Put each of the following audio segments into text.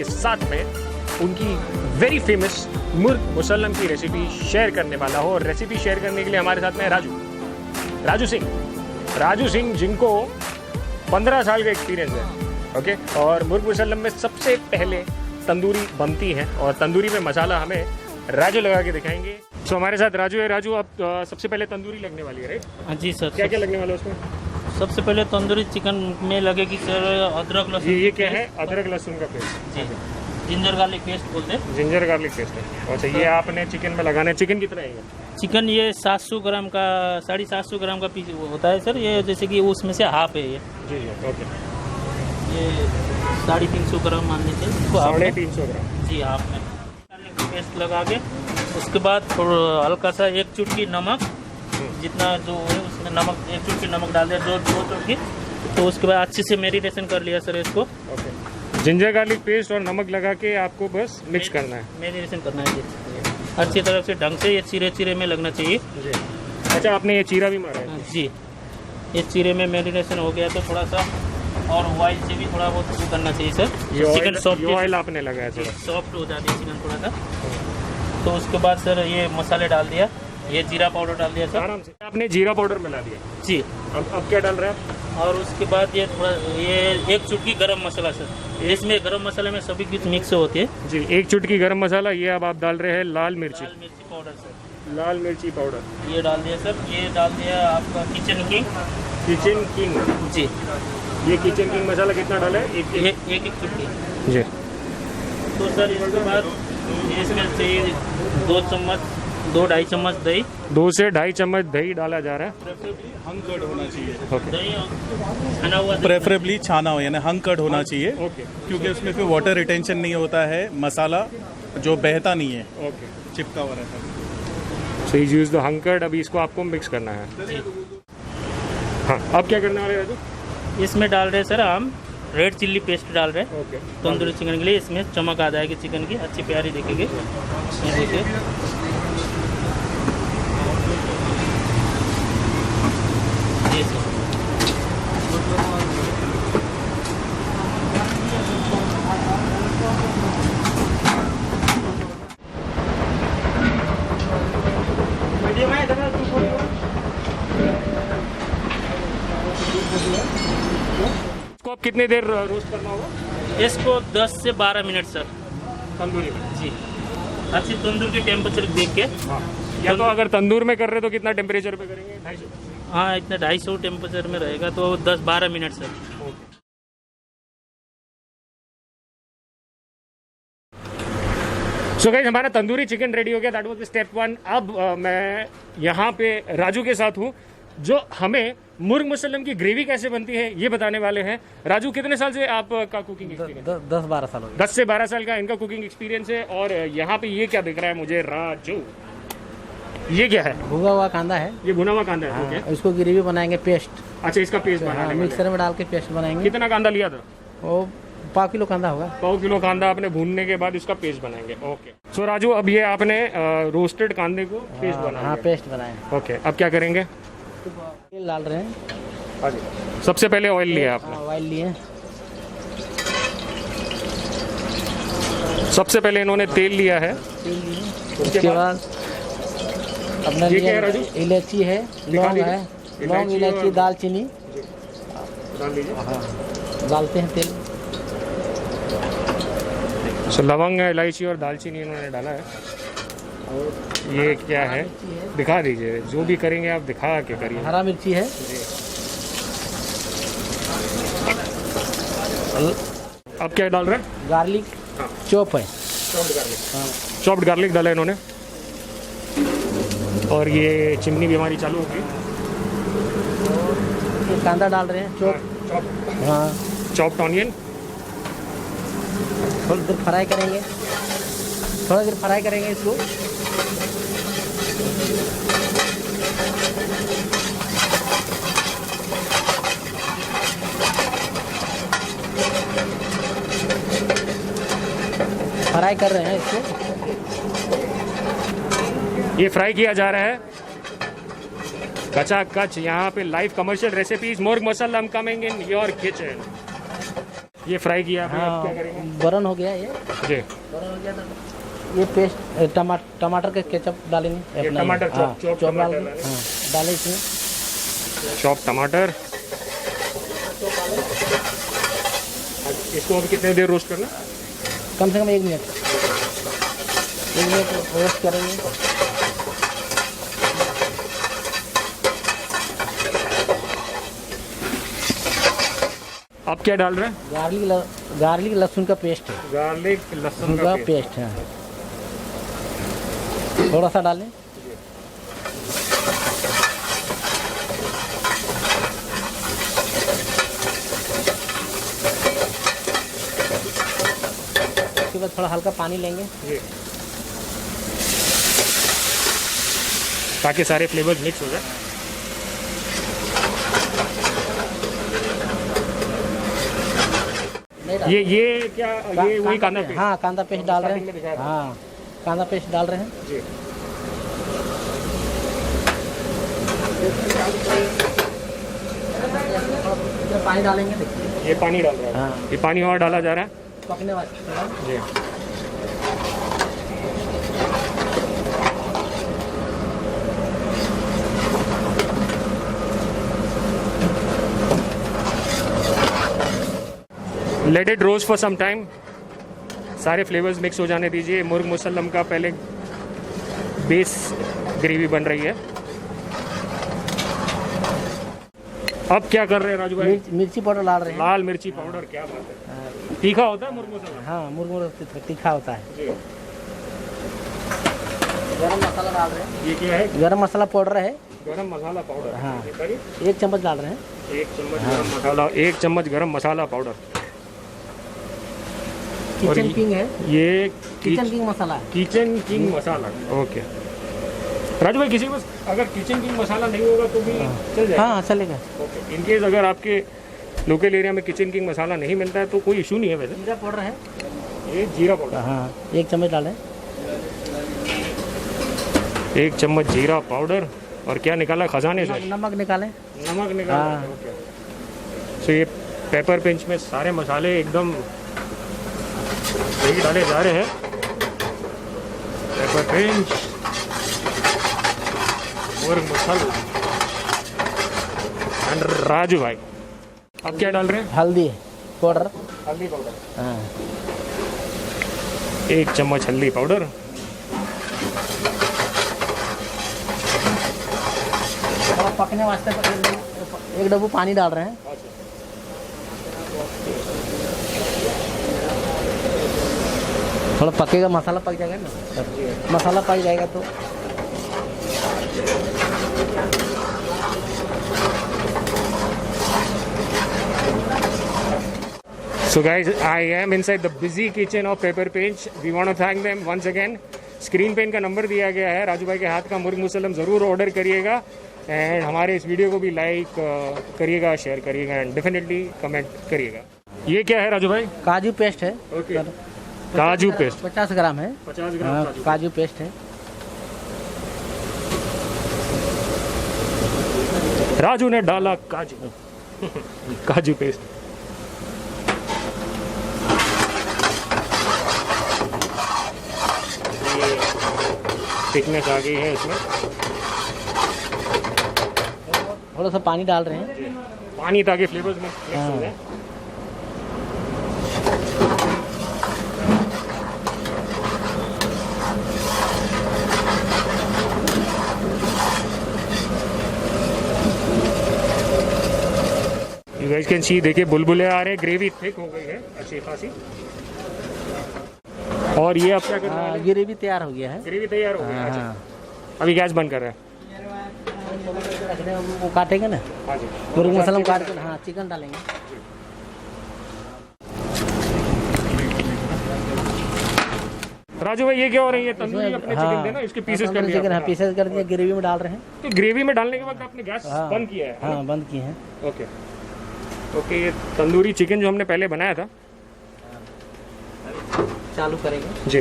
के साथ में उनकी वेरी फेमस मुर्ग मुसल्लम की रेसिपी शेयर करने वाला हो। और रेसिपी शेयर करने के लिए हमारे साथ में है राजू सिंह जिनको 15 साल का एक्सपीरियंस है। ओके, और मुर्ग मुसल्लम में सबसे पहले तंदूरी बनती है और तंदूरी में मसाला हमें राजू लगा के दिखाएंगे। सो हमारे साथ राजू है। राजू, अब सबसे पहले तंदूरी लगने वाली है, राइट? हाँ जी सर। क्या क्या लगने वाला है उसमें? सबसे पहले तंदूरी चिकन में लगेगी सर अदरक लहसुन। ये क्या है? अदरक लहसुन का पेस्ट जी, जिंजर गार्लिक पेस्ट बोलते हैं। जिंजर गार्लिक पेस्ट है। अच्छा, ये आपने चिकन में लगाना है। चिकन कितना है? चिकन ये 700 ग्राम का 750 ग्राम का पीस होता है सर। ये जैसे कि उसमें से हाफ है ये। जी जी, ओके। ये 350 ग्राम मान लीजिए। 350 ग्राम जी, हाफ में गार्लिक पेस्ट लगा के उसके बाद थोड़ा हल्का सा 1 चुटकी नमक, जितना जो है उसमें नमक 1 चुटकी नमक डाल दिया, 2 चुटकी। तो उसके बाद अच्छे से मैरिनेशन कर लिया सर इसको। ओके, जिंजर गार्लिक पेस्ट और नमक लगा के आपको बस मिक्स करना है, मैरिनेशन करना है जी अच्छी तरह से ढंग से। ये चीरे में लगना चाहिए जी। अच्छा, आपने ये चीरा भी मारा है? जी, ये चीरे में मैरिनेशन हो गया तो थोड़ा सा और ऑयल से भी थोड़ा बहुत करना चाहिए सर। चिकन सॉफ्ट, ऑयल आपने लगाया थोड़ा सॉफ्ट हो जाती है चिकन थोड़ा सा। तो उसके बाद सर ये मसाले डाल दिया, ये जीरा पाउडर डाल दिया सर। आराम से आपने जीरा पाउडर मिला दिया जी। अब क्या डाल रहे हैं? और उसके बाद ये थोड़ा 1 चुटकी गरम मसाला सर। इसमें गरम मसाले में सभी कुछ मिक्स होती है जी। 1 चुटकी गरम मसाला। ये अब आप डाल रहे हैं लाल मिर्ची पाउडर सर। लाल मिर्ची पाउडर ये डाल दिया सर। ये डाल दिया आपका किचन किंग जी। ये किचन किंग मसाला कितना डाला है? एक चुटकी जी। तो सर इसके बाद इसमें चाहिए 2-2.5 चम्मच दही। 2 से 2.5 चम्मच दही डाला जा रहा है। हंग कर्ड होना चाहिए। ओके, दही छाना हुआ प्रेफरेबली छाना हो, यानी हंग कर्ड होना चाहिए। ओके क्योंकि उसमें फिर वाटर रिटेंशन नहीं होता है, मसाला जो बहता नहीं है, ओके। चिपका हुआ रहता है। सो यूज द हंकर्ड। अभी इसको आपको मिक्स करना है। हाँ, अब क्या करने वाले राजू? इसमें डाल रहे सर हम रेड चिल्ली पेस्ट डाल रहे हैं ओके, तंदूरी चिकन के लिए। इसमें चमक आ जाएगी चिकन की, अच्छी प्यारी दिखेगी। ये देखिए, ये सर। इसको अब कितनी देर रोस्ट करना होगा? इसको 10 से 12 मिनट सर तंदूरी में? जी। अच्छी तंदूर की टेम्परेचर देख के। हाँ, या तो अगर तंदूर में कर रहे तो कितना टेम्परेचर पे करेंगे? 250? हाँ, इतना 250 टेम्परेचर में रहेगा तो 10-12 मिनट सर। सो गाइस, हमारा तंदूरी चिकन रेडी हो गया। That was step 1। अब मैं यहाँ पे राजू के साथ हूँ जो हमें मुर्ग मुसल्लम की ग्रेवी कैसे बनती है ये बताने वाले हैं। राजू, कितने साल से आपका कुकिंग एक्सपीरियंस? 10-12 साल हो गए। 10 से 12 साल का इनका कुकिंग एक्सपीरियंस है। और यहाँ पे ये क्या दिख रहा है मुझे राजू? ये क्या है? भुगा हुआ कांदा है। ये भुना हुआ कांदा है। ओके, इसको ग्रेवी बनाएंगे, पेस्ट। अच्छा, इसका पेस्ट बनाने वाले हैं। मिक्सर में डाल के पेस्ट बनाएंगे। कितना कांदा लिया था? वो 1/2 किलो कांदा होगा। 1/2 किलो कांदा आपने भूनने के बाद इसका पेस्ट बनाएंगे। ओके। सो राजू, अब ये आपने रोस्टेड कांदे को पेस्ट बना हाँ, पेस्ट बनाए। ओके, अब क्या करेंगे? तेल डाल रहे हैं। हाँ जी। सबसे पहले ऑयल लिया आपने? ऑयल लिए। सबसे पहले इन्होंने तेल लिया है। उसके बाद अपना ये क्या है राजू? इलायची है, लौंग है, लौंग, इलायची, दालचीनी डाल लीजिए। हाँ, डालते हैं तेल। सो लवंग, इलायची और दालचीनी इन्होंने डाला है। और ये क्या है? दिखा दीजिए, जो भी करेंगे आप दिखा के करिए। हरा मिर्ची है। अब क्या डाल रहे हैं? गार्लिक चॉप है। चॉप्ड गार्लिक डाला इन्होंने। और ये चिमनी भी हमारी चालू होगी। ये कांदा डाल रहे हैं, चॉप। हाँ, चॉप्ड ऑनियन। थोड़ी देर फ्राई करेंगे, थोड़ा देर फ्राई करेंगे इसको। फ्राई कर रहे हैं इसको। ये फ्राई किया जा रहा है कचा कच। यहाँ पे लाइव कमर्शियल रेसिपीज मुर्ग musallam coming in your kitchen. ये फ्राई किया आपने, अब हाँ क्या करेंगे? बर्न हो गया ये, जी, बर्न हो गया तो ये पेस्ट टमाटर के केचप डालेंगे ये अपना, टमाटर हाँ, चॉप चॉप डाल टमाटर के, हाँ, डालें इसमें। चॉप टमाटर। इसको अभी कितने देर रोस्ट करना? कम से कम 1 मिनट, 1 मिनट रोस्ट करेंगे। आप क्या डाल रहे हैं? गार्लिक लहसुन का पेस्ट है, गार्लिक लहसुन का पेस्ट है, थोड़ा सा डालें। उसके बाद थोड़ा हल्का पानी लेंगे जी, ताकि सारे फ्लेवर्स मिक्स हो जाए। ये क्या, ये वही कांदा पेस्ट? हाँ कांदा पेस्ट डाल रहे स्टार्टिंग में दिखाया हैं, था। हाँ कांदा पेस्ट डाल रहे हैं। जी, पानी डालेंगे, देखिए ये पानी डाल रहा है, हाँ। ये पानी और डाला जा रहा है। पकने वास्ते। जी, let it roast for some time, सारे फ्लेवर्स मिक्स हो जाने दीजिए। मुर्ग मुसल्लम का पहले बेस ग्रेवी बन रही है। अब क्या कर रहे हैं राजू भाई? मिर्ची पाउडर डाल रहे हैं। लाल मिर्ची पाउडर, क्या बात है। तीखा होता है मुर्ग मुसल्लम? हाँ मुर्ग तीखा होता है। जी, गरम मसाला डाल रहे हैं। ये क्या है? गरम मसाला पाउडर है, गरम मसाला पाउडर। हाँ। ये करिए। 1 चम्मच डाल रहे हैं। 1 चम्मच गरम मसाला, 1 चम्मच गरम मसाला पाउडर। और किचन किंग है, ये किचन किंग मसाला है। किचन किंग मसाला। ओके राजू भाई, किसी को अगर किचन किंग मसाला नहीं होगा तो भी चल जाएगा? हाँ चलेगा। ओके, इन केस अगर आपके लोकल एरिया में किचन किंग मसाला नहीं मिलता है तो कोई इशू नहीं है वैसे। जीरा पाउडर है, ये जीरा पाउडर, हाँ 1 चम्मच डालें। 1 चम्मच जीरा पाउडर। और क्या निकाला खजाने से? नमक निकालें। नमक निकाला। हाँ। ओके, सो ये पेपर पिंच में सारे मसाले एकदम सही डाले जा रहे हैं। पेपर पिंच और मुसल्ला एंड राजू भाई। अब क्या डाल रहे हैं? हल्दी पाउडर, हल्दी पाउडर। हाँ 1 चम्मच हल्दी पाउडर। थोड़ा पकने वास्ते 1 डब्बू पानी डाल रहे हैं। थोड़ा पकेगा, मसाला पक जाएगा ना, मसाला पक जाएगा तो So guys, I am inside the busy kitchen of Pepper Pinch. We want to thank them once again. Screen पे इनका नंबर दिया गया है। राजू भाई के हाथ का मुर्ग मुसल्लम ज़रूर ऑर्डर करिएगा एंड हमारे इस वीडियो को भी लाइक करिएगा, शेयर करिएगा एंड डेफिनेटली कमेंट करिएगा। ये क्या है राजू भाई? काजू पेस्ट है। ओके, काजू पेस्ट 50 ग्राम है। 50 ग्राम हाँ, काजू। काजू पेस्ट है। राजू ने डाला काजू काजू पेस्ट। थिकनेस आ गई है इसमें। थोड़ा सा पानी डाल रहे हैं। पानी ताकि फ्लेवर्स में मिक्स हो जाए। You guys can see, देखिए बुलबुले आ रहे हैं, ग्रेवी थिक हो गई है अच्छी खासी। और ये अब क्या कर रहे हैं? ग्रेवी तैयार हो गया है। ग्रेवी तैयार हो गई है। अच्छा, हाँ अभी गैस बंद कर रहे हैं। वो काटेंगे ना, हाँ जी, मुर्ग मसाला काट के, हाँ चिकन डालेंगे। राजू भाई ये क्या हो रही है? तंदूरी अपने चिकन थे ना, इसके पीसेस कर दिया चिकन, हाँ आपने। पीसेस कर दिए, ग्रेवी में डाल रहे हैं। तो ग्रेवी में डालने के बाद आपने गैस हाँ। बंद किया है? हाँ बंद किए हैं। ओके ओके, ये तंदूरी चिकन जो हमने पहले बनाया था चालू करेंगे। जी।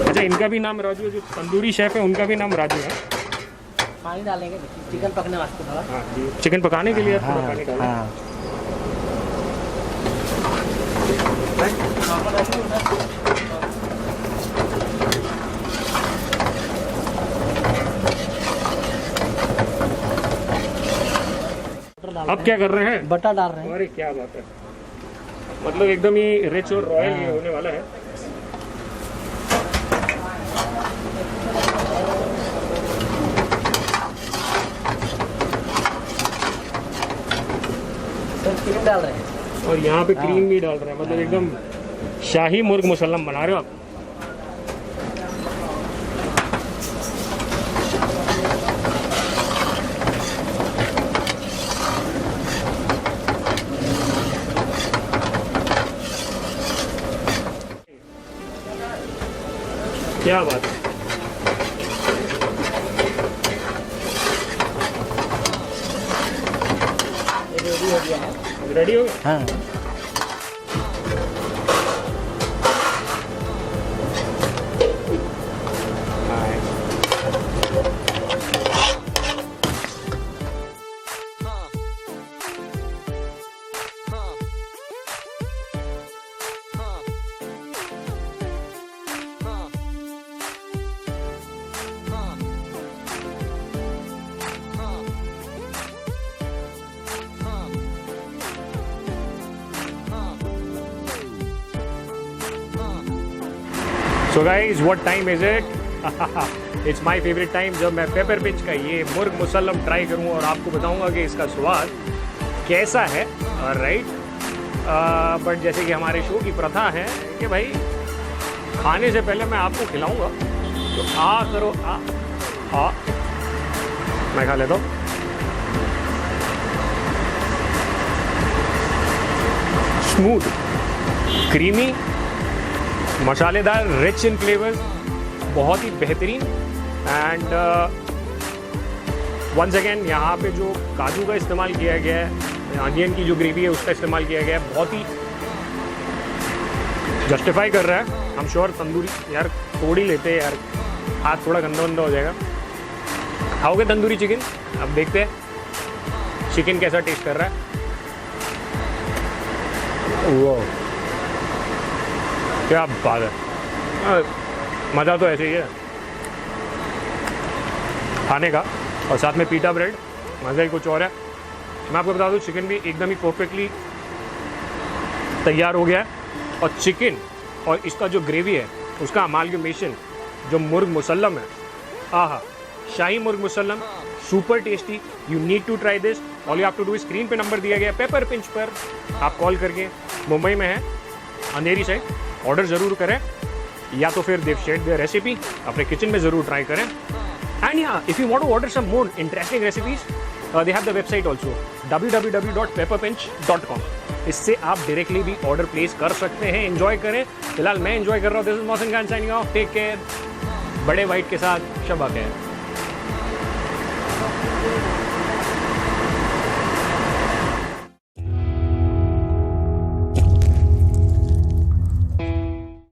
अच्छा, इनका भी नाम राजू है, जो तंदूरी शेफ है उनका भी नाम राजू है। पानी डालेंगे चिकन पकने वास्ते थोड़ा। हाँ जी, चिकन पकाने के लिए आप थोड़ा पानी डालें। हाँ अब क्या कर रहे हैं? बटर डाल रहे हैं। अरे क्या बात है, मतलब एकदम ही रिच और रॉयल ये होने वाला है। क्रीम डाल रहे हैं और यहाँ पे क्रीम भी डाल रहे हैं, मतलब एकदम शाही मुर्ग मुसल्लम बना रहे हो आप। क्या बात है, रेडी हो गया है। रेडी हो गया। हाँ so guys what time is it? It's my favourite time, जब मैं पेपर पिंच का ये मुर्ग मुसल्लम ट्राई करूँ और आपको बताऊंगा कि इसका स्वाद कैसा है। राइट, बट जैसे कि हमारे शो की प्रथा है कि भाई खाने से पहले मैं आपको खिलाऊंगा, तो करो आ मैं खा लेता हूँ। स्मूथ, क्रीमी, मसालेदार, रिच इन फ्लेवर्स, बहुत ही बेहतरीन। एंड वंस अगेन यहाँ पे जो काजू का इस्तेमाल किया गया है, अनियन की जो ग्रेवी है उसका इस्तेमाल किया गया है, बहुत ही जस्टिफाई कर रहा है। हम श्योर तंदूरी यार थोड़ी लेते हैं यार, हाथ थोड़ा गंदा गंदा हो जाएगा। खाओगे तंदूरी चिकन? अब देखते हैं चिकन कैसा टेस्ट कर रहा है। वो क्या बात है, मज़ा तो ऐसे ही है खाने का, और साथ में पीटा ब्रेड, मज़ा ही कुछ और है। मैं आपको बता दूं चिकन भी एकदम ही परफेक्टली तैयार हो गया है, और चिकन और इसका जो ग्रेवी है उसका अमालगमेशन जो मुर्ग मुसल्लम है, आहा, shahi murgh musallam, super tasty. You need to try this. All you have to do, screen पे नंबर दिया गया पेपर पिंच पर, आप कॉल करके, मुंबई में है अंधेरी साइड, ऑर्डर ज़रूर करें, या तो फिर देव शेयर देयर रेसिपी अपने किचन में ज़रूर ट्राई करें। एंड या if you want to order some more interesting recipes, they have the website also www.pepperpinch.com। इससे आप डायरेक्टली भी ऑर्डर प्लेस कर सकते हैं। एंजॉय करें, फिलहाल मैं एंजॉय कर रहा हूँ। This is Mausam Khan signing off, take care. बड़े वाइट के साथ शबा खैर।